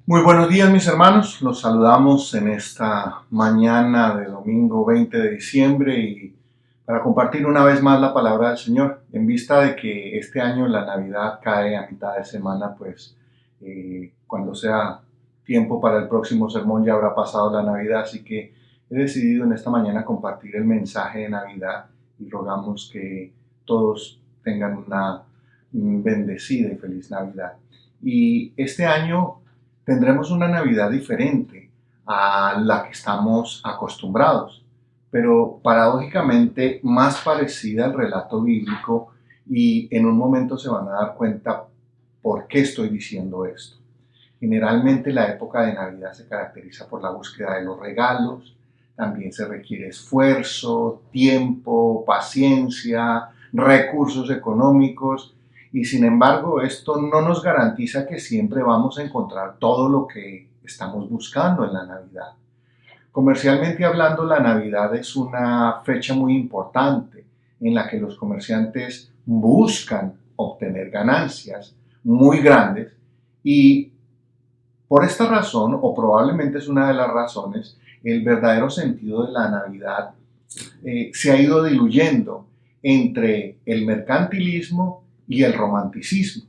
Muy buenos días mis hermanos, los saludamos en esta mañana de domingo 20 de diciembre y para compartir una vez más la palabra del Señor. En vista de que este año la Navidad cae a mitad de semana, pues cuando sea tiempo para el próximo sermón ya habrá pasado la Navidad, así que he decidido en esta mañana compartir el mensaje de Navidad y rogamos que todos tengan una bendecida y feliz Navidad. Y este año tendremos una Navidad diferente a la que estamos acostumbrados, pero paradójicamente más parecida al relato bíblico y en un momento se van a dar cuenta por qué estoy diciendo esto. Generalmente la época de Navidad se caracteriza por la búsqueda de los regalos, también se requiere esfuerzo, tiempo, paciencia, recursos económicos y sin embargo esto no nos garantiza que siempre vamos a encontrar todo lo que estamos buscando en la Navidad. Comercialmente hablando, la Navidad es una fecha muy importante en la que los comerciantes buscan obtener ganancias muy grandes y por esta razón, o probablemente es una de las razones, el verdadero sentido de la Navidad se ha ido diluyendo entre el mercantilismo y el romanticismo.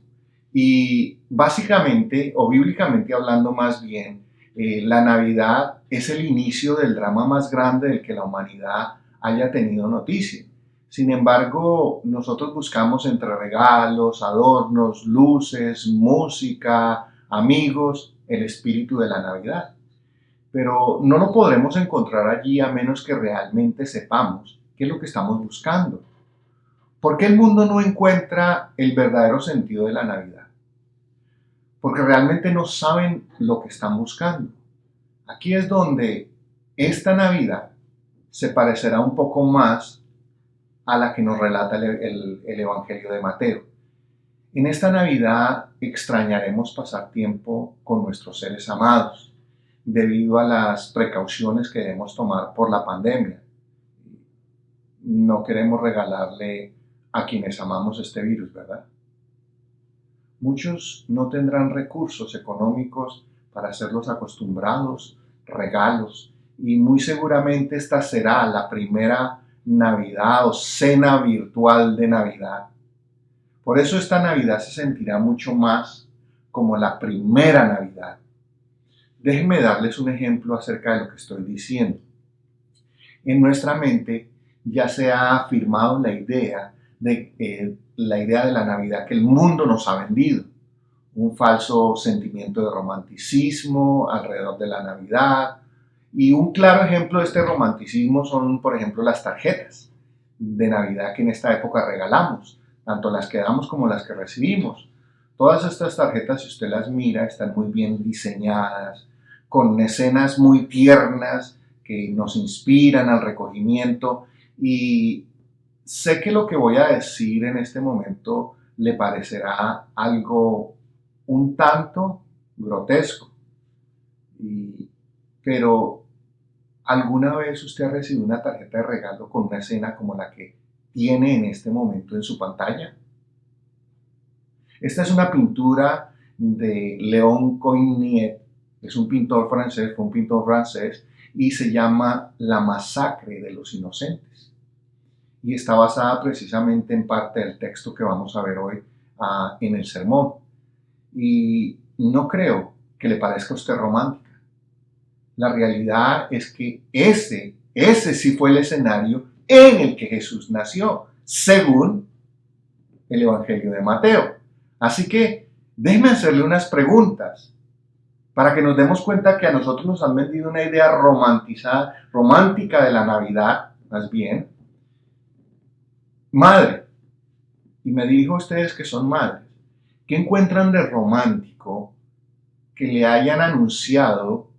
Y básicamente, o bíblicamente hablando más bien, la Navidad es el inicio del drama más grande del que la humanidad haya tenido noticia. Sin embargo, nosotros buscamos entre regalos, adornos, luces, música, amigos, el espíritu de la Navidad. Pero no lo podremos encontrar allí a menos que realmente sepamos qué es lo que estamos buscando. ¿Por qué el mundo no encuentra el verdadero sentido de la Navidad? Porque realmente no saben lo que están buscando. Aquí es donde esta Navidad se parecerá un poco más a la que nos relata el Evangelio de Mateo. En esta Navidad extrañaremos pasar tiempo con nuestros seres amados debido a las precauciones que debemos tomar por la pandemia. No queremos regalarle a quienes amamos este virus, ¿verdad? Muchos no tendrán recursos económicos para hacer los acostumbrados regalos y muy seguramente esta será la primera Navidad o cena virtual de Navidad. Por eso esta Navidad se sentirá mucho más como la primera Navidad. Déjenme darles un ejemplo acerca de lo que estoy diciendo. En nuestra mente ya se ha afirmado la idea de la Navidad que el mundo nos ha vendido. Un falso sentimiento de romanticismo alrededor de la Navidad. Y un claro ejemplo de este romanticismo son, por ejemplo, las tarjetas de Navidad que en esta época regalamos, tanto las que damos como las que recibimos. Todas estas tarjetas, si usted las mira, están muy bien diseñadas, con escenas muy tiernas que nos inspiran al recogimiento y sé que lo que voy a decir en este momento le parecerá algo un tanto grotesco, y, pero ¿alguna vez usted ha recibido una tarjeta de regalo con una escena como la que tiene en este momento en su pantalla? Esta es una pintura de Léon Coignet, es un pintor francés, fue un pintor francés, y se llama La masacre de los inocentes. Y está basada precisamente en parte del texto que vamos a ver hoy en el sermón. Y no creo que le parezca a usted romántica. La realidad es que ese sí fue el escenario en el que Jesús nació, según el Evangelio de Mateo. Así que déjeme hacerle unas preguntas para que nos demos cuenta que a nosotros nos han vendido una idea romántica de la Navidad, más bien. Madre, y me dirijo a ustedes que son madres, ¿qué encuentran de romántico que le hayan anunciado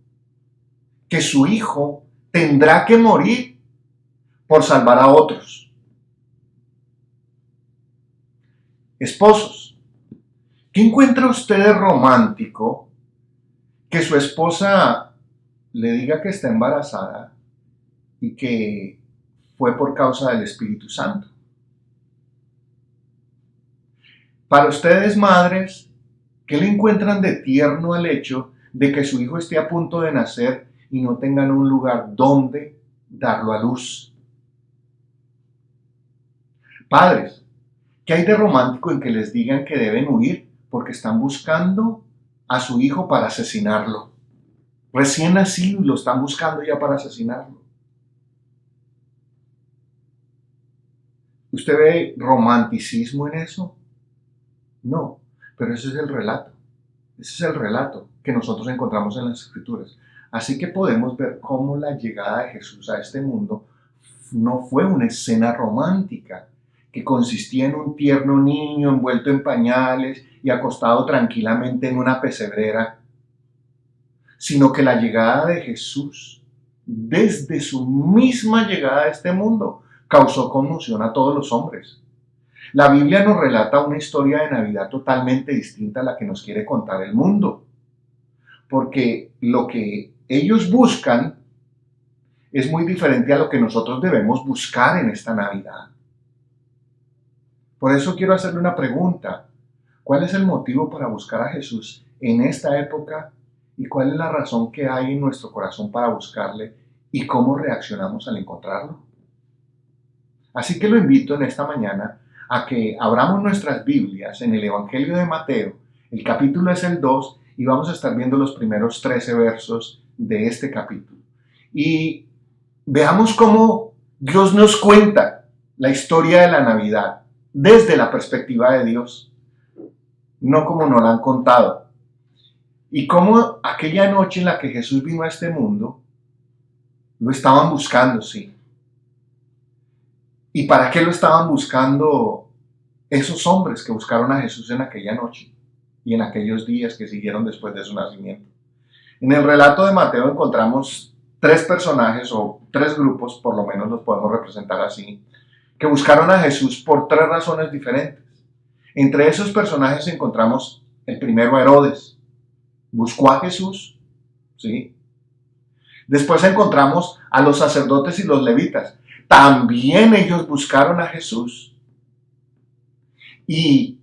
que su hijo tendrá que morir por salvar a otros? Esposos, ¿qué encuentra usted de romántico que su esposa le diga que está embarazada y que fue por causa del Espíritu Santo? Para ustedes, madres, ¿qué le encuentran de tierno al hecho de que su hijo esté a punto de nacer y no tengan un lugar donde darlo a luz. Padres, ¿qué hay de romántico en que les digan que deben huir porque están buscando a su hijo para asesinarlo? Recién nacido y lo están buscando ya para asesinarlo. ¿Usted ve romanticismo en eso? No, pero ese es el relato. Ese es el relato que nosotros encontramos en las Escrituras. Así que podemos ver cómo la llegada de Jesús a este mundo no fue una escena romántica que consistía en un tierno niño envuelto en pañales y acostado tranquilamente en una pesebrera, sino que la llegada de Jesús, desde su misma llegada a este mundo, causó conmoción a todos los hombres. La Biblia nos relata una historia de Navidad totalmente distinta a la que nos quiere contar el mundo, porque lo que ellos buscan es muy diferente a lo que nosotros debemos buscar en esta Navidad. Por eso quiero hacerle una pregunta. ¿Cuál es el motivo para buscar a Jesús en esta época? ¿Y cuál es la razón que hay en nuestro corazón para buscarle? ¿Y cómo reaccionamos al encontrarlo? Así que lo invito en esta mañana a que abramos nuestras Biblias en el Evangelio de Mateo. El capítulo es el 2 y vamos a estar viendo los primeros 13 versos de este capítulo. Y veamos cómo Dios nos cuenta la historia de la Navidad desde la perspectiva de Dios, no como nos la han contado. Y cómo aquella noche en la que Jesús vino a este mundo, lo estaban buscando, sí. ¿Y para qué lo estaban buscando esos hombres que buscaron a Jesús en aquella noche y en aquellos días que siguieron después de su nacimiento? En el relato de Mateo encontramos tres personajes o tres grupos, por lo menos los podemos representar así, que buscaron a Jesús por tres razones diferentes. Entre esos personajes encontramos el primero, Herodes. Buscó a Jesús, ¿sí? Después encontramos a los sacerdotes y los levitas. También ellos buscaron a Jesús. Y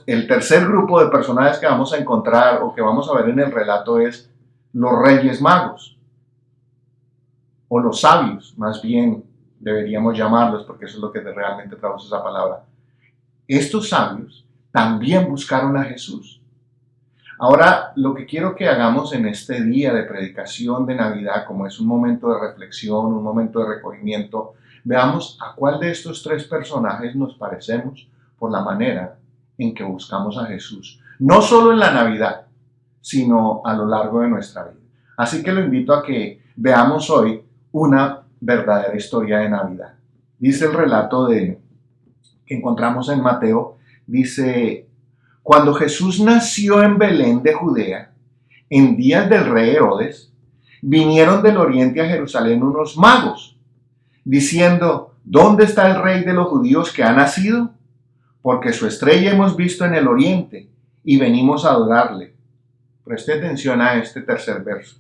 el tercer grupo de personajes que vamos a encontrar o que vamos a ver en el relato es los reyes magos, o los sabios, más bien deberíamos llamarlos, porque eso es lo que realmente traduce esa palabra. Estos sabios también buscaron a Jesús. Ahora, lo que quiero que hagamos en este día de predicación de Navidad, como es un momento de reflexión, un momento de recogimiento, veamos a cuál de estos tres personajes nos parecemos por la manera en que buscamos a Jesús. No solo en la Navidad, sino a lo largo de nuestra vida. Así que lo invito a que veamos hoy una verdadera historia de Navidad. Dice el relato que encontramos en Mateo, dice: cuando Jesús nació en Belén de Judea, en días del rey Herodes, vinieron del oriente a Jerusalén unos magos, diciendo: ¿dónde está el rey de los judíos que ha nacido? Porque su estrella hemos visto en el oriente y venimos a adorarle. Preste atención a este tercer verso.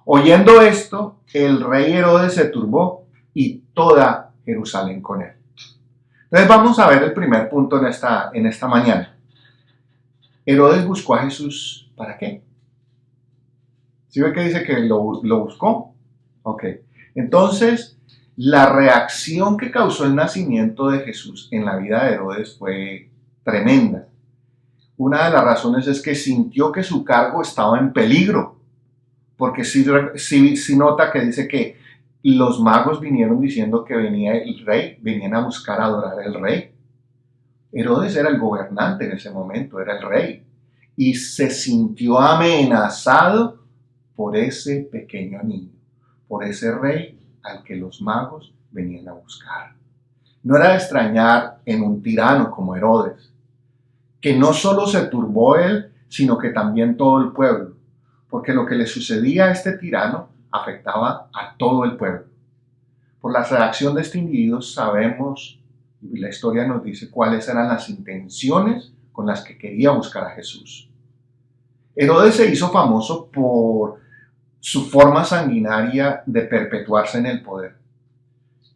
Oyendo esto, el rey Herodes se turbó y toda Jerusalén con él. Entonces vamos a ver el primer punto en esta mañana. Herodes buscó a Jesús, ¿para qué? ¿Sí ve que dice que lo buscó? Ok. Entonces, la reacción que causó el nacimiento de Jesús en la vida de Herodes fue tremenda. Una de las razones es que sintió que su cargo estaba en peligro. Porque sí nota que dice que los magos vinieron diciendo que venía el rey, venían a buscar adorar al rey. Herodes era el gobernante en ese momento, era el rey. Y se sintió amenazado por ese pequeño niño, por ese rey al que los magos venían a buscar. No era de extrañar en un tirano como Herodes, que no solo se turbó él, sino que también todo el pueblo. Porque lo que le sucedía a este tirano afectaba a todo el pueblo. Por la reacción de este individuo sabemos, y la historia nos dice cuáles eran las intenciones con las que quería buscar a Jesús. Herodes se hizo famoso por su forma sanguinaria de perpetuarse en el poder.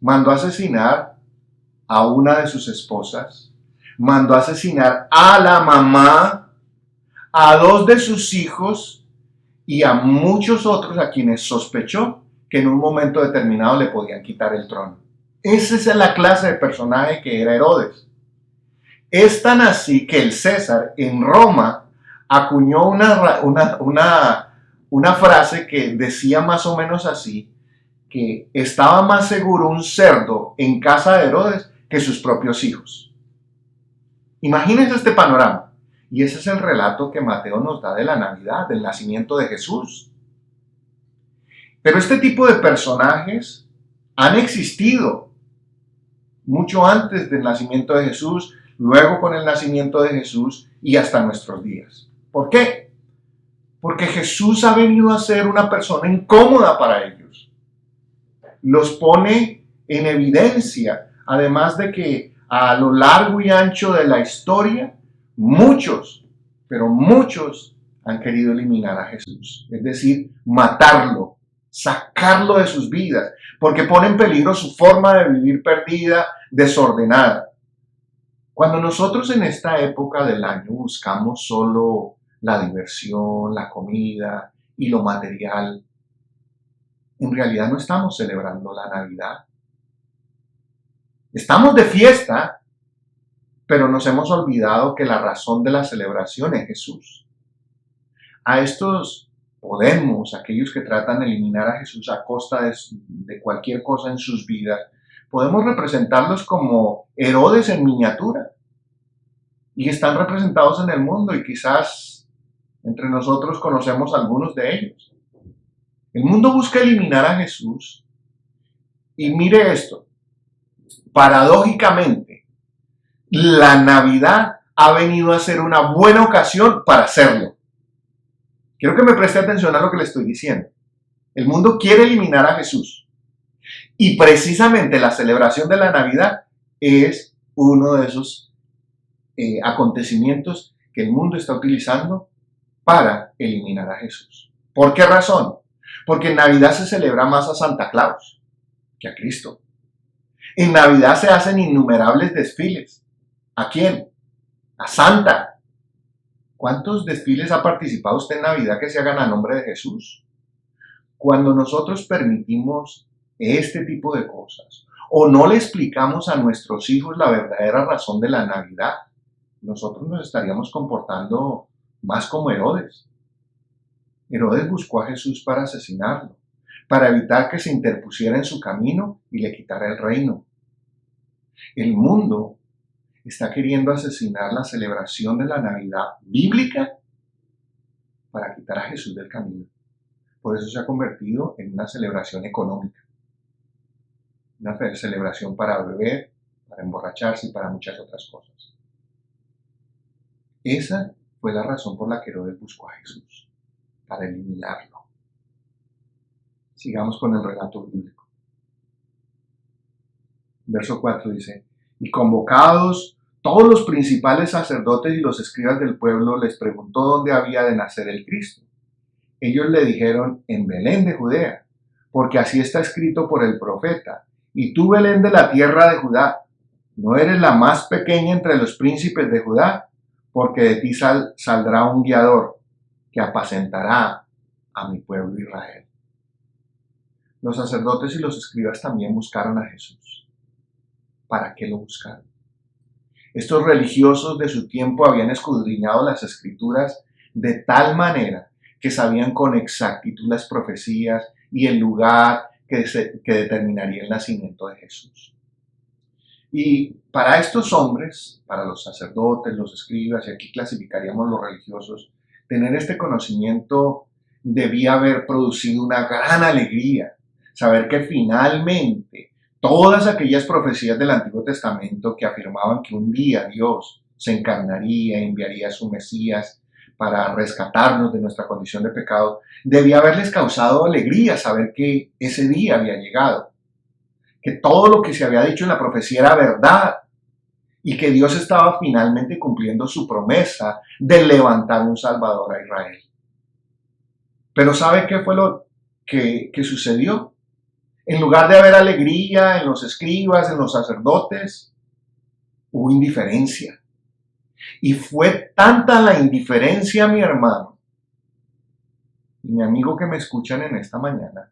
Mandó asesinar a una de sus esposas, mandó asesinar a la mamá, a dos de sus hijos y a muchos otros a quienes sospechó que en un momento determinado le podían quitar el trono. Esa es la clase de personaje que era Herodes. Es tan así que el César en Roma acuñó una frase que decía más o menos así, que estaba más seguro un cerdo en casa de Herodes que sus propios hijos. Imagínense este panorama. Y ese es el relato que Mateo nos da de la Navidad, del nacimiento de Jesús. Pero este tipo de personajes han existido mucho antes del nacimiento de Jesús, luego con el nacimiento de Jesús y hasta nuestros días. ¿Por qué? Porque Jesús ha venido a ser una persona incómoda para ellos. Los pone en evidencia, además de que a lo largo y ancho de la historia, muchos, pero muchos han querido eliminar a Jesús, es decir, matarlo, sacarlo de sus vidas, porque pone en peligro su forma de vivir perdida, desordenada. Cuando nosotros en esta época del año buscamos solo la diversión, la comida y lo material, en realidad no estamos celebrando la Navidad. Estamos de fiesta, pero nos hemos olvidado que la razón de la celebración es Jesús. A estos podemos, aquellos que tratan de eliminar a Jesús a costa de cualquier cosa en sus vidas, podemos representarlos como Herodes en miniatura. Y están representados en el mundo y quizás entre nosotros conocemos algunos de ellos. El mundo busca eliminar a Jesús y mire esto, paradójicamente, la Navidad ha venido a ser una buena ocasión para hacerlo. Quiero que me preste atención a lo que le estoy diciendo. El mundo quiere eliminar a Jesús y precisamente la celebración de la Navidad es uno de esos acontecimientos que el mundo está utilizando para eliminar a Jesús. ¿Por qué razón? Porque en Navidad se celebra más a Santa Claus que a Cristo. En Navidad se hacen innumerables desfiles. ¿A quién? A Santa. ¿Cuántos desfiles ha participado usted en Navidad que se hagan a nombre de Jesús? Cuando nosotros permitimos este tipo de cosas o no le explicamos a nuestros hijos la verdadera razón de la Navidad, nosotros nos estaríamos comportando más como Herodes. Herodes buscó a Jesús para asesinarlo, para evitar que se interpusiera en su camino y le quitara el reino. El mundo está queriendo asesinar la celebración de la Navidad bíblica para quitar a Jesús del camino. Por eso se ha convertido en una celebración económica, una celebración para beber, para emborracharse y para muchas otras cosas. Esa fue la razón por la que Herodes buscó a Jesús, para eliminarlo. Sigamos con el relato bíblico. Verso 4 dice, y convocados todos los principales sacerdotes y los escribas del pueblo, les preguntó dónde había de nacer el Cristo. Ellos le dijeron, en Belén de Judea, porque así está escrito por el profeta, y tú, Belén de la tierra de Judá, no eres la más pequeña entre los príncipes de Judá, porque de ti saldrá un guiador que apacentará a mi pueblo Israel. Los sacerdotes y los escribas también buscaron a Jesús. ¿Para qué lo buscaron? Estos religiosos de su tiempo habían escudriñado las escrituras de tal manera que sabían con exactitud las profecías y el lugar que determinaría el nacimiento de Jesús. Y para estos hombres, para los sacerdotes, los escribas, y aquí clasificaríamos los religiosos, tener este conocimiento debía haber producido una gran alegría. Saber que finalmente todas aquellas profecías del Antiguo Testamento que afirmaban que un día Dios se encarnaría, enviaría a su Mesías para rescatarnos de nuestra condición de pecado, debía haberles causado alegría saber que ese día había llegado, que todo lo que se había dicho en la profecía era verdad y que Dios estaba finalmente cumpliendo su promesa de levantar un Salvador a Israel. Pero ¿sabe qué fue lo que sucedió? En lugar de haber alegría en los escribas, en los sacerdotes, hubo indiferencia. Y fue tanta la indiferencia, mi hermano, y mi amigo que me escuchan en esta mañana,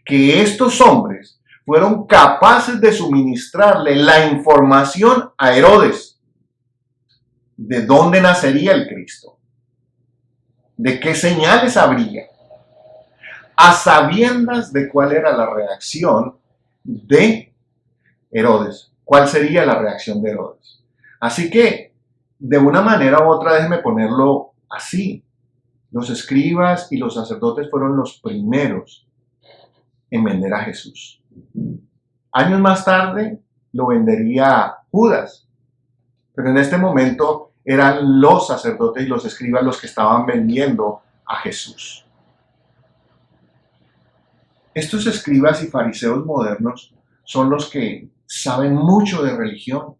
que estos hombres fueron capaces de suministrarle la información a Herodes de dónde nacería el Cristo, de qué señales habría, a sabiendas de cuál era la reacción de Herodes, cuál sería la reacción de Herodes. Así que, de una manera u otra, déjeme ponerlo así, los escribas y los sacerdotes fueron los primeros en vender a Jesús. Años más tarde lo vendería Judas, pero en este momento eran los sacerdotes y los escribas los que estaban vendiendo a Jesús. Estos escribas y fariseos modernos son los que saben mucho de religión.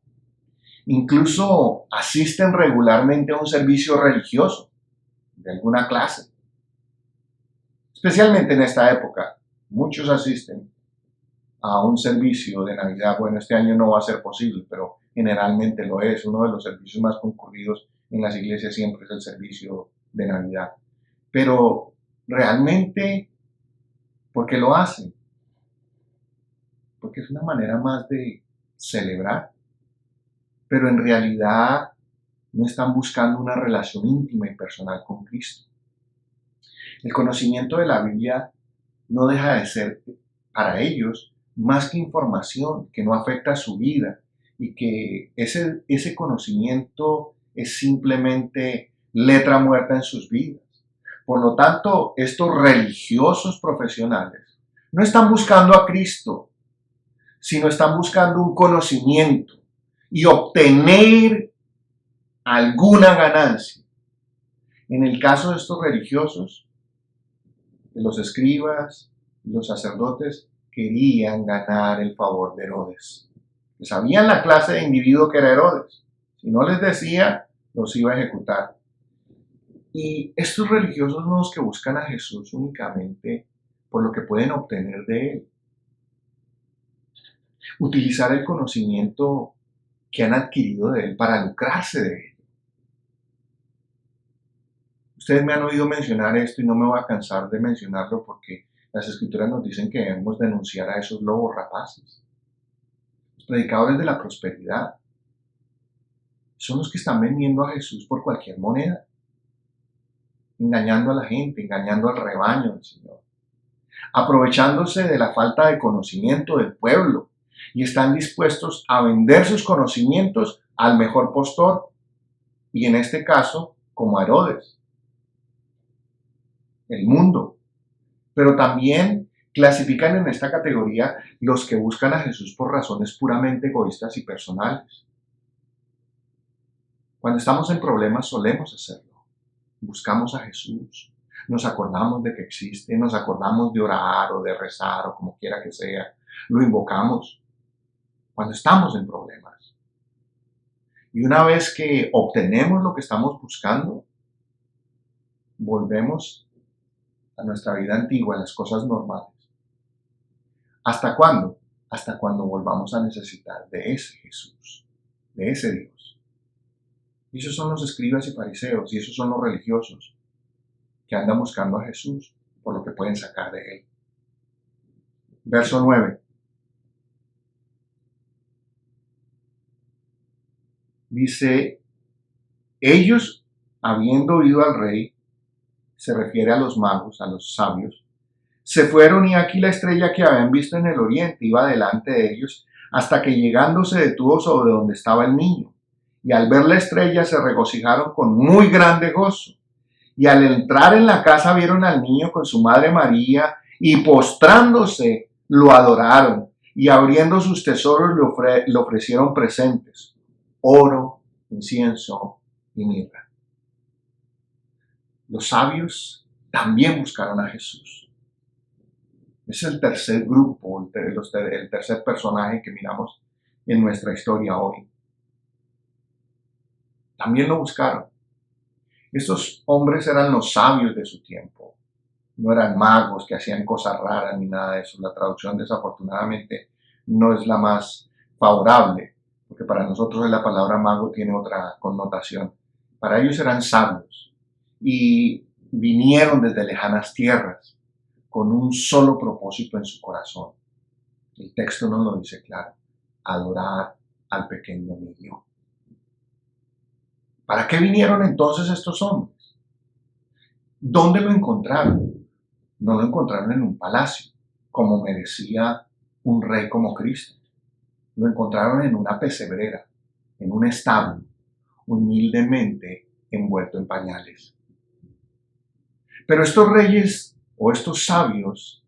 Incluso asisten regularmente a un servicio religioso de alguna clase. Especialmente en esta época, muchos asisten a un servicio de Navidad. Bueno, este año no va a ser posible, pero generalmente lo es. Uno de los servicios más concurridos en las iglesias siempre es el servicio de Navidad. Pero realmente, ¿por qué lo hacen? Porque es una manera más de celebrar. Pero en realidad no están buscando una relación íntima y personal con Cristo. El conocimiento de la Biblia no deja de ser para ellos más que información que no afecta a su vida y que ese conocimiento es simplemente letra muerta en sus vidas. Por lo tanto, estos religiosos profesionales no están buscando a Cristo, sino están buscando un conocimiento y obtener alguna ganancia. En el caso de estos religiosos, de los escribas, los sacerdotes querían ganar el favor de Herodes. Sabían la clase de individuo que era Herodes. Si no les decía, los iba a ejecutar. Y estos religiosos son los que buscan a Jesús únicamente por lo que pueden obtener de él. Utilizar el conocimiento que han adquirido de él para lucrarse de él. Ustedes me han oído mencionar esto y no me voy a cansar de mencionarlo porque las escrituras nos dicen que debemos denunciar a esos lobos rapaces. Los predicadores de la prosperidad son los que están vendiendo a Jesús por cualquier moneda, engañando a la gente, engañando al rebaño del Señor, aprovechándose de la falta de conocimiento del pueblo y están dispuestos a vender sus conocimientos al mejor postor y en este caso como a Herodes, el mundo. Pero también clasifican en esta categoría los que buscan a Jesús por razones puramente egoístas y personales. Cuando estamos en problemas solemos hacerlo. Buscamos a Jesús, nos acordamos de que existe, nos acordamos de orar o de rezar o como quiera que sea. Lo invocamos cuando estamos en problemas. Y una vez que obtenemos lo que estamos buscando, volvemos a nuestra vida antigua, a las cosas normales. ¿Hasta cuándo? Hasta cuando volvamos a necesitar de ese Jesús, de ese Dios. Y esos son los escribas y fariseos, y esos son los religiosos que andan buscando a Jesús por lo que pueden sacar de él. Verso 9. Dice, ellos, habiendo oído al rey, se refiere a los magos, a los sabios, se fueron y aquí la estrella que habían visto en el oriente iba delante de ellos hasta que llegando se detuvo sobre donde estaba el niño. Y al ver la estrella se regocijaron con muy grande gozo. Y al entrar en la casa vieron al niño con su madre María y postrándose lo adoraron y abriendo sus tesoros le ofrecieron presentes, oro, incienso y mirra. Los sabios también buscaron a Jesús. Es el tercer grupo, el tercer personaje que miramos en nuestra historia hoy. También lo buscaron. Estos hombres eran los sabios de su tiempo. No eran magos que hacían cosas raras ni nada de eso. La traducción desafortunadamente no es la más favorable, porque para nosotros la palabra mago tiene otra connotación. Para ellos eran sabios. Y vinieron desde lejanas tierras con un solo propósito en su corazón. El texto nos lo dice claro: adorar al pequeño niño. ¿Para qué vinieron entonces estos hombres? ¿Dónde lo encontraron? No lo encontraron en un palacio, como merecía un rey como Cristo. Lo encontraron en una pesebrera, en un establo, humildemente envuelto en pañales. Pero estos reyes o estos sabios,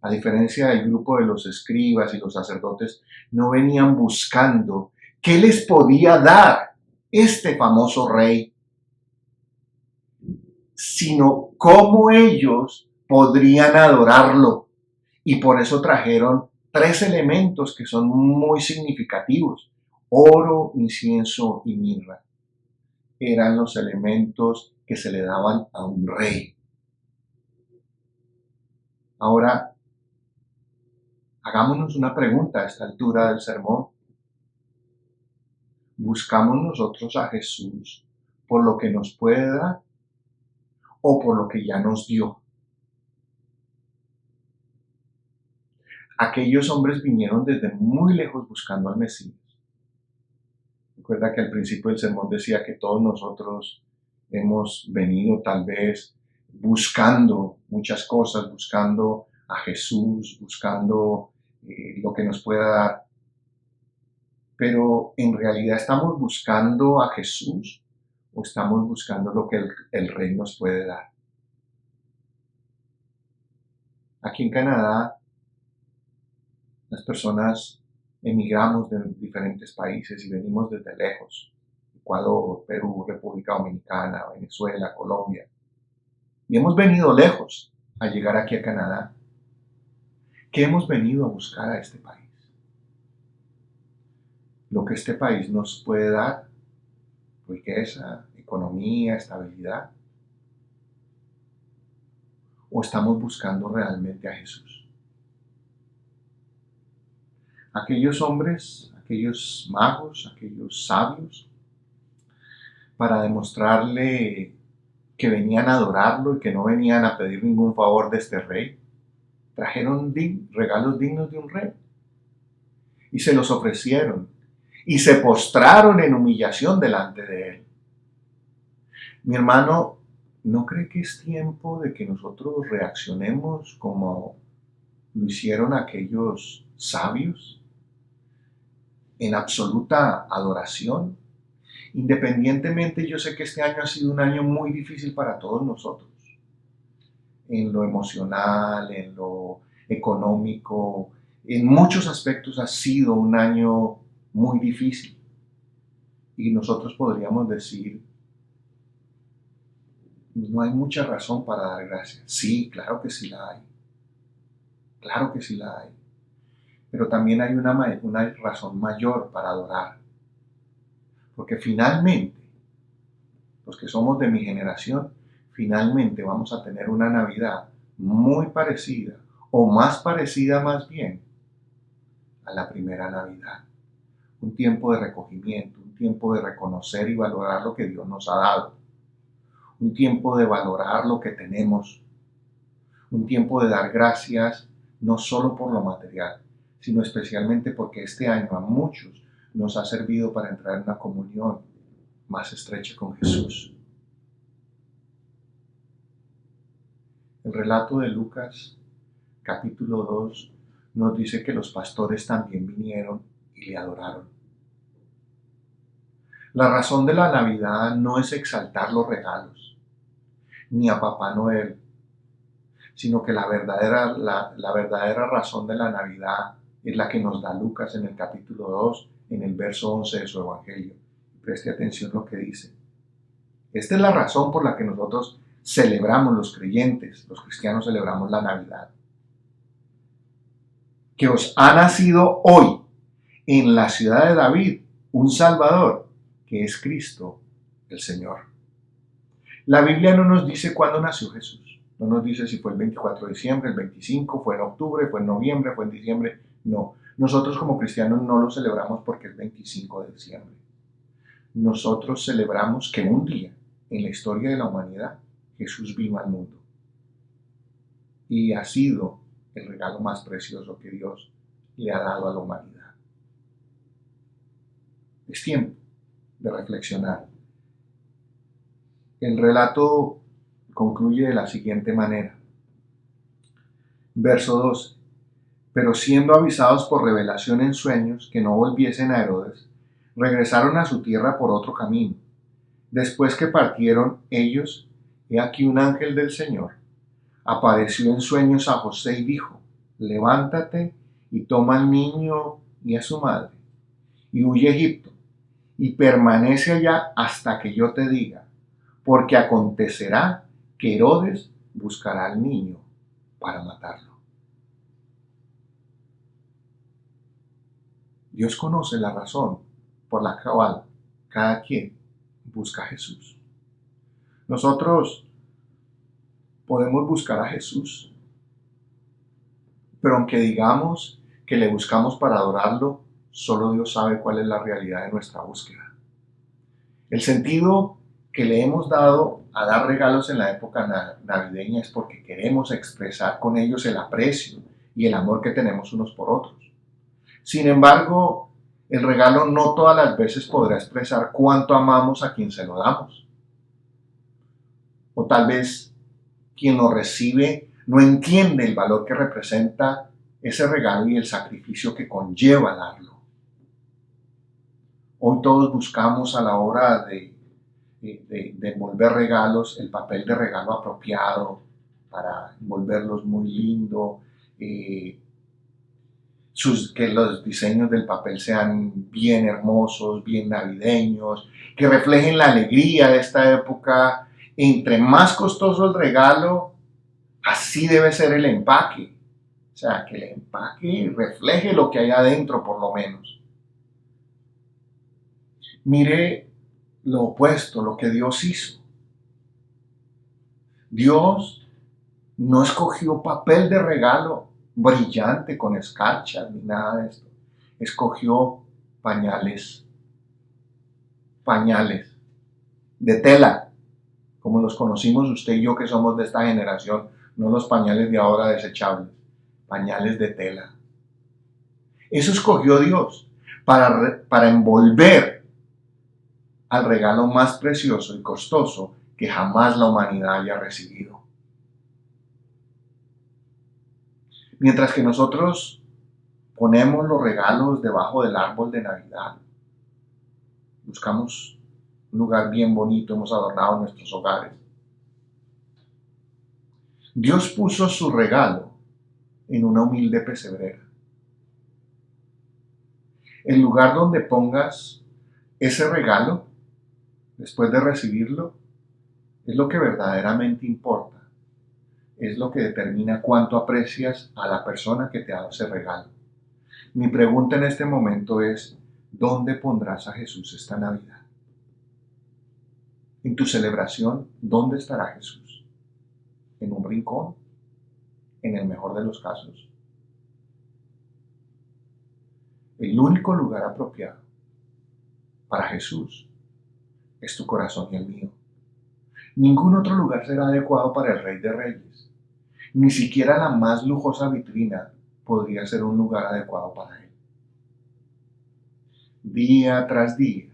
a diferencia del grupo de los escribas y los sacerdotes, no venían buscando qué les podía dar este famoso rey, sino cómo ellos podrían adorarlo. Y por eso trajeron 3 elementos que son muy significativos: oro, incienso y mirra. Eran los elementos que se le daban a un rey. Ahora, hagámonos una pregunta a esta altura del sermón. ¿Buscamos nosotros a Jesús por lo que nos puede dar o por lo que ya nos dio? Aquellos hombres vinieron desde muy lejos buscando al Mesías. Recuerda que al principio del sermón decía que todos nosotros hemos venido tal vez buscando muchas cosas, buscando a Jesús, buscando lo que nos pueda dar. Pero en realidad, ¿estamos buscando a Jesús o estamos buscando lo que el Rey nos puede dar? Aquí en Canadá, las personas emigramos de diferentes países y venimos desde lejos: Ecuador, Perú, República Dominicana, Venezuela, Colombia. Y hemos venido lejos a llegar aquí a Canadá. ¿Qué hemos venido a buscar a este país? Lo que este país nos puede dar: riqueza, economía, estabilidad. ¿O estamos buscando realmente a Jesús? Aquellos hombres, aquellos magos, aquellos sabios, para demostrarle que venían a adorarlo y que no venían a pedir ningún favor de este rey, trajeron regalos dignos de un rey y se los ofrecieron y se postraron en humillación delante de él. Mi hermano, ¿no cree que es tiempo de que nosotros reaccionemos como lo hicieron aquellos sabios, en absoluta adoración? Independientemente, yo sé que este año ha sido un año muy difícil para todos nosotros, en lo emocional, en lo económico, en muchos aspectos ha sido un año muy difícil. Y nosotros podríamos decir: no hay mucha razón para dar gracias. Sí, claro que sí la hay. Claro que sí la hay. Pero también hay una razón mayor para adorar. Porque finalmente, los que somos de mi generación, finalmente vamos a tener una Navidad muy parecida, o más parecida más bien, a la primera Navidad. Un tiempo de recogimiento, un tiempo de reconocer y valorar lo que Dios nos ha dado. Un tiempo de valorar lo que tenemos. Un tiempo de dar gracias no solo por lo material, sino especialmente porque este año a muchos nos ha servido para entrar en una comunión más estrecha con Jesús. El relato de Lucas, capítulo 2, nos dice que los pastores también vinieron y le adoraron. La razón de la Navidad no es exaltar los regalos, ni a Papá Noel, sino que la verdadera razón de la Navidad es la que nos da Lucas en el capítulo 2, en el verso 11 de su Evangelio. Preste atención lo que dice. Esta es la razón por la que nosotros celebramos, los creyentes, los cristianos celebramos la Navidad. Que os ha nacido hoy en la ciudad de David un Salvador, que es Cristo el Señor. La Biblia no nos dice cuándo nació Jesús. No nos dice si fue el 24 de diciembre, el 25, fue en octubre, fue en noviembre, fue en diciembre. No. Nosotros como cristianos no lo celebramos porque es 25 de diciembre. Nosotros celebramos que un día en la historia de la humanidad Jesús vino al mundo y ha sido el regalo más precioso que Dios le ha dado a la humanidad. Es tiempo de reflexionar. El relato concluye de la siguiente manera. Verso 12. Pero siendo avisados por revelación en sueños que no volviesen a Herodes, regresaron a su tierra por otro camino. Después que partieron ellos, he aquí un ángel del Señor apareció en sueños a José y dijo: levántate y toma al niño y a su madre, y huye a Egipto, y permanece allá hasta que yo te diga, porque acontecerá que Herodes buscará al niño para matarlo. Dios conoce la razón por la cual cada quien busca a Jesús. Nosotros podemos buscar a Jesús, pero aunque digamos que le buscamos para adorarlo, solo Dios sabe cuál es la realidad de nuestra búsqueda. El sentido que le hemos dado a dar regalos en la época navideña es porque queremos expresar con ellos el aprecio y el amor que tenemos unos por otros. Sin embargo, el regalo no todas las veces podrá expresar cuánto amamos a quien se lo damos. O tal vez quien lo recibe no entiende el valor que representa ese regalo y el sacrificio que conlleva darlo. Hoy todos buscamos a la hora de envolver regalos el papel de regalo apropiado para envolverlos muy lindo, que los diseños del papel sean bien hermosos, bien navideños, que reflejen la alegría de esta época. Entre más costoso el regalo, así debe ser el empaque. O sea, que el empaque refleje lo que hay adentro, por lo menos. Mire lo opuesto, lo que Dios hizo. Dios no escogió papel de regalo brillante con escarchas ni nada de esto. Escogió pañales de tela, como los conocimos usted y yo que somos de esta generación, no los pañales de ahora desechables, pañales de tela. Eso escogió Dios para envolver al regalo más precioso y costoso que jamás la humanidad haya recibido. Mientras que nosotros ponemos los regalos debajo del árbol de Navidad, buscamos un lugar bien bonito, hemos adornado nuestros hogares. Dios puso su regalo en una humilde pesebrera. El lugar donde pongas ese regalo, después de recibirlo, es lo que verdaderamente importa. Es lo que determina cuánto aprecias a la persona que te ha dado ese regalo. Mi pregunta en este momento es: ¿dónde pondrás a Jesús esta Navidad? En tu celebración, ¿dónde estará Jesús? ¿En un rincón? En el mejor de los casos. El único lugar apropiado para Jesús es tu corazón y el mío. Ningún otro lugar será adecuado para el Rey de Reyes. Ni siquiera la más lujosa vitrina podría ser un lugar adecuado para Él. Día tras día,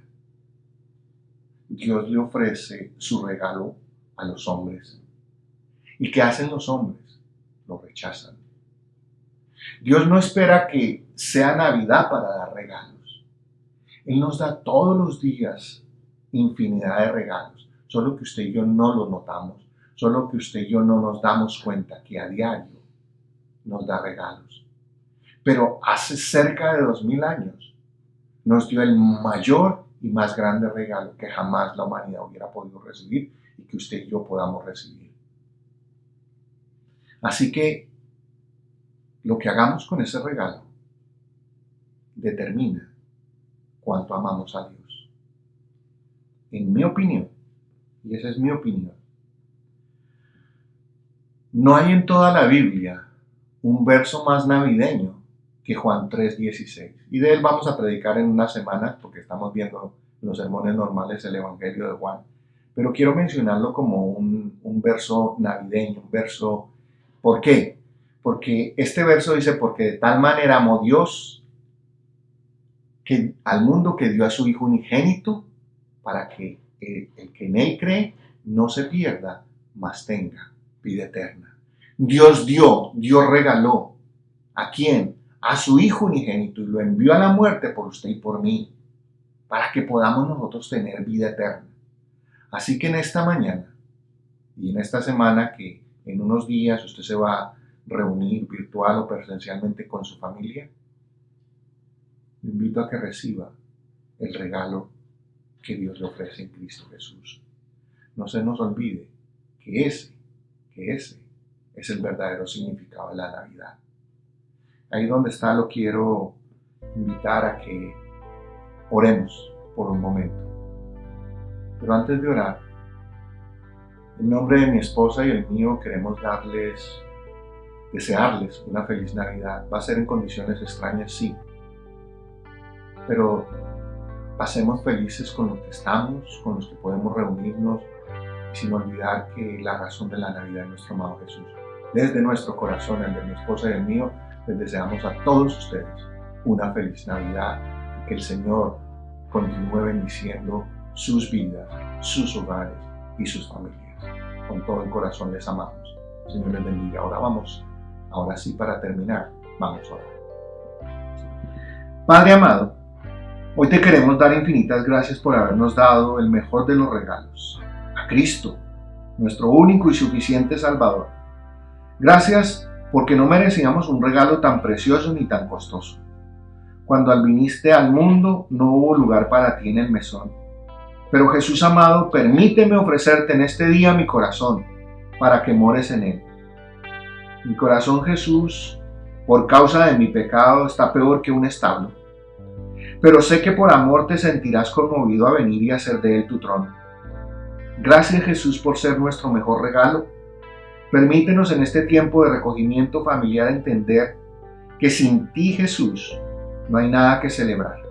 Dios le ofrece su regalo a los hombres. ¿Y qué hacen los hombres? Lo rechazan. Dios no espera que sea Navidad para dar regalos. Él nos da todos los días infinidad de regalos, solo que usted y yo no los notamos, solo que usted y yo no nos damos cuenta que a diario nos da regalos. Pero hace cerca de 2000 años nos dio el mayor y más grande regalo que jamás la humanidad hubiera podido recibir y que usted y yo podamos recibir. Así que lo que hagamos con ese regalo determina cuánto amamos a Dios. En mi opinión, y esa es mi opinión, no hay en toda la Biblia un verso más navideño que Juan 3:16. Y de él vamos a predicar en una semana, porque estamos viendo los sermones normales el Evangelio de Juan. pero quiero mencionarlo como un verso navideño, un verso. ¿Por qué? Porque este verso dice, porque de tal manera amó Dios al mundo que dio a su Hijo unigénito, para que el que en él cree no se pierda, mas tenga vida eterna. Dios regaló. ¿A quién? A su Hijo unigénito, y lo envió a la muerte por usted y por mí, para que podamos nosotros tener vida eterna. Así que en esta mañana y en esta semana, que en unos días usted se va a reunir virtual o presencialmente con su familia, le invito a que reciba el regalo que Dios le ofrece en Cristo Jesús. No se nos olvide que ese es el verdadero significado de la Navidad. Ahí donde está, lo quiero invitar a que oremos por un momento. Pero antes de orar, en nombre de mi esposa y el mío, queremos desearles una feliz Navidad. Va a ser en condiciones extrañas, sí, pero pasemos felices con los que estamos, con los que podemos reunirnos, y sin olvidar que la razón de la Navidad es nuestro amado Jesús. Desde nuestro corazón, el de mi esposa y el mío, les deseamos a todos ustedes una feliz Navidad, y que el Señor continúe bendiciendo sus vidas, sus hogares y sus familias. Con todo el corazón les amamos. El Señor les bendiga. Ahora sí, para terminar, vamos a orar. Padre amado, hoy te queremos dar infinitas gracias por habernos dado el mejor de los regalos, a Cristo, nuestro único y suficiente Salvador. Gracias porque no merecíamos un regalo tan precioso ni tan costoso. Cuando viniste al mundo no hubo lugar para ti en el mesón. Pero Jesús amado, permíteme ofrecerte en este día mi corazón, para que mores en él. Mi corazón, Jesús, por causa de mi pecado, está peor que un establo. Pero sé que por amor te sentirás conmovido a venir y hacer de él tu trono. Gracias, Jesús, por ser nuestro mejor regalo. Permítenos en este tiempo de recogimiento familiar entender que sin ti, Jesús, no hay nada que celebrar.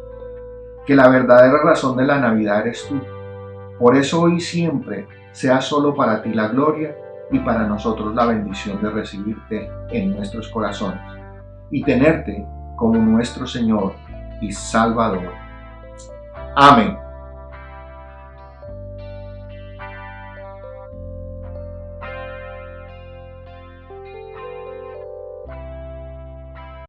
Que la verdadera razón de la Navidad eres tú. Por eso hoy siempre sea solo para ti la gloria y para nosotros la bendición de recibirte en nuestros corazones y tenerte como nuestro Señor y Salvador. Amén.